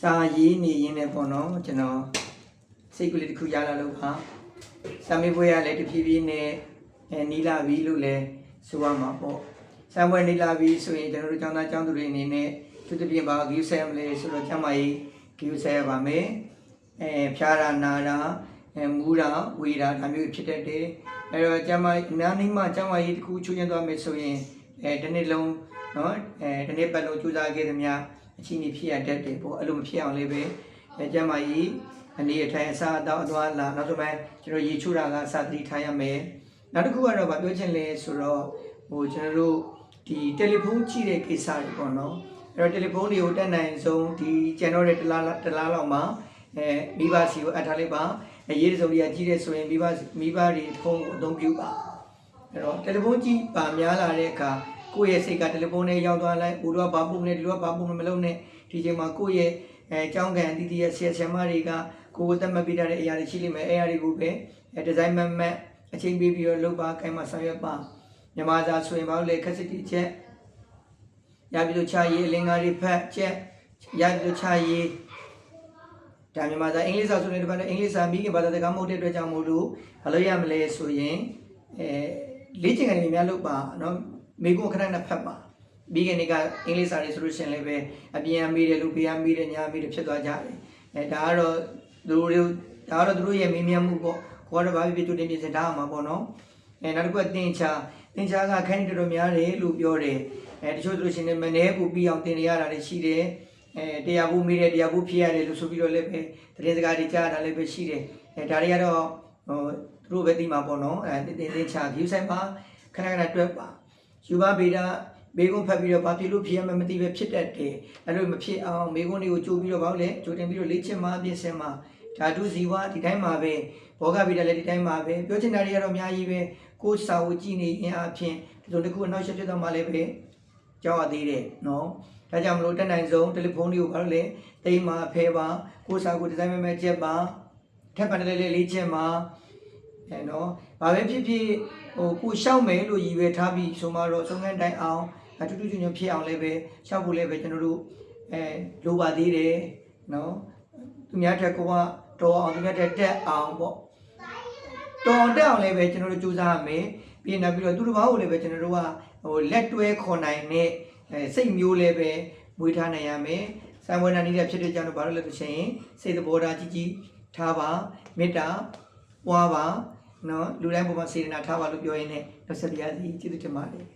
စာရေးနေရင်းနဲ့ပေါ့နော်ကျွန်တော်စိတ်ကလေးတစ်ခုရလာလို့ပါစာမေးပွဲရလည်းတဖြည်းဖြည်းနဲ့နီးလာပြီလို့လည်းဆိုရမှာပေါ့စာပွဲနီးလာပြီဆိုရင်ကျွန်တော်တို့ကျောင်းသားကျောင်းသူတွေအနေနဲ့သူတပြင်းပါဂယူဆဲမလဲဆိုတော့ကျမကြီးဂယူဆဲပါမယ်ဖြားတာနာတာမူးတာဝေတာဒါမျိုးဖြစ်တတ်တယ်အဲ့တော့ကျမအများကြီးမှကျမကြီးတစ်ခုချွေးသွားမယ်ဆိုရင်ဒီနေ့လုံးနော်ဒီနေ့ပတ်လုံးကြိုးစားခဲ့သမျှအချင်းကြီးဖြစ်ရတတ်တယ်ပေါ့အဲ့လိုမဖြစ်အောင်လေးပဲကျမကြီးအနေအထိုင်အစားအသောက်အသွားလာနောက်ဆုံးပိုင်းကျွန်တော်ရေချိုးတာကစသတိထားရမယ်နောက်တစ်ခုကတော့ဗာပြောချင်လဲဆိုတော့ကျွန်တော်တို့ဒီတယ်လီဖုန်းကြည့်တဲ့ကိစ္စတွေပေါ့နော်အဲ့တော့တယ်လီဖုန်းတွေကိုတက်နိုင်ဆုံးဒီကျန်တော့တဲ့တလားလောက်မှာမိဘစီကိုအပ်ထားလိုက်ပါရေးစုံတွေကကြီးတဲ့ဆိုရင်မိဘတွေဖုန်းကိုအသုံးပြုပါအဲ့တော့တယ်လီဖုန်းကြည့်ပါများလာတဲ့အခါကိုယ့်ရဲ့စိတ်ကတယ်လီဖုန်းနဲ့ရောက်သွားလိုက်ဦးတော့ဘာပုံနဲ့ဒီလိုဘာပုံမလုပ်နဲ့ဒီချိန်မှာကိုယ့်ရဲ့ကျောင်းကန်အတီးတီးရဲ့ဆရာမတွေကကိုယ်သက်မှတ်ပေးထားတဲ့အရာတွေရှိလိမ့်မယ်အဲ့အရာတွေကိုပဲဒီဇိုင်းမတ်အချိန်ပေးပြီးတော့လုပ်ပါခိုင်းမှဆောင်ရွက်ပါမြန်မာစာဆိုရင်ဘာလို့လဲခက်စစ်တီချက်ရပြီလို့ချရေးအလင်္ကာတွေဖတ်ချက်ရပြီလို့ချရေးဒါမြန်မာစာအင်္ဂလိပ်စာဆိုရင်ဒီဘက်အင်္ဂလိပ်စာမိခင်ဘာသာစကားမဟုတ်တဲ့အတွက်ကြောင့်မို့လို့ဘာလို့ရမလဲဆိုရင်လေ့ကျင့်ခန်းတွေများလုပ်ပါနော်မိကုန်းခဏနဲ့ဖတ်ပါမိခင်တွေကအင်္ဂလိပ်စာတွေဆိုလို့ရှိရင်လည်းပဲအပြင်အမေးတယ်လူပေးအမေးတယ်ညာအမေးတယ်ဖြစ်သွားကြတယ်ဒါကတော့သူတို့ရဲ့မေးမြန်းမှုပေါ့ခေါ်တော့ဘာဖြစ်ဖြစ်တင်ပြစင်ထားမှာပေါ့နော်နောက်တစ်ခုကသင်္ချာကခန်းကြီးတော်များတယ်လို့ပြောတယ်တချို့ဆိုလို့ရှိရင်မနေဘူးပြီးအောင်သင်ရတာလည်းရှိတယ်တရားဘူးမေးတယ်တရားဘူးဖြစ်ရတယ်လို့ဆိုပြီးတော့လည်းပဲတရင်စကားတွေကြားတာလည်းပဲရှိတယ်ဒါတွေကတော့သူတို့ပဲသိမှာပေါ့နော်သင်္ချာ view site မှာခဏတွက်ပါယူပါဗေဒမေကုန်းဖတ်ပြီးတော့ဘာဖြစ်လို့ဖြစ်ရမှမသိပဲဖြစ်တတ်တယ်အဲ့လိုမဖြစ်အောင်မေကုန်းတွေကိုကြိုးပြီးတော့ဘာလို့လဲကြိုတင်ပြီးတော့လေ့ကျင့်မှပြင်ဆင်မှဓာတုဇီဝဒီတိုင်းမှာပဲဘောဂဗေဒလည်းဒီတိုင်းမှာပဲပြောချင်တာတွေကတော့အများကြီးပဲကိုယ်စာဝကြည့်နေရင်အဖြစ်ဒီလိုတစ်ခုအနောက်ရှက်ဖြစ်သွားမှလည်းပဲကြောက်ရသေးတယ်နော်ဒါကြောင့်မလို့တက်နိုင်ဆုံးတယ်လီဖုန်းလေးကိုဘာလို့လဲတိမ်မှာဖဲပါကိုယ်စာကိုဒီဇိုင်းမဲ့ချက်ပါထပ်ပတ်လေးလေ့ကျင့်မှနော်ဘာပဲဖြစ်ဖြစ်ကိုရှောက်မယ်လို့ရည်ရွယ်ထားပြီးဆိုမှတော့ဆုံးခန်းတိုင်းအောင်အတူတူညွှန်ဖြစ်အောင်လည်းပဲရှောက်ဖို့လည်းပဲကျွန်တော်တို့လိုပါသေးတယ်နော်သူများထက်ကိုကတော်အောင်သူများထက်တက်အောင်ပေါ့တော်တက်အောင်လည်းပဲကျွန်တော်တို့ကြိုးစားရမယ်ပြီးရင်နောက်ပြီးတော့သူတစ်ပါးကိုလည်းပဲကျွန်တော်တို့ကလက်တွဲခေါ်နိုင်တဲ့စိတ်မျိုးလည်းပဲမွေးထားနိုင်ရမယ်စံဝေဒနာနည်းဖြစ်တဲ့ကြောင့်တော့ဘာလို့လဲဆိုရင်စိတ်သဘောထားကြီးထားပါမေတ္တာပွားပါနော်လူတိုင်းပေါ်မှာစေတနာထားပါလို့ပြောရင်းနဲ့တော့ဆက်ပြရစီကျေးဇူးတင်ပါတယ်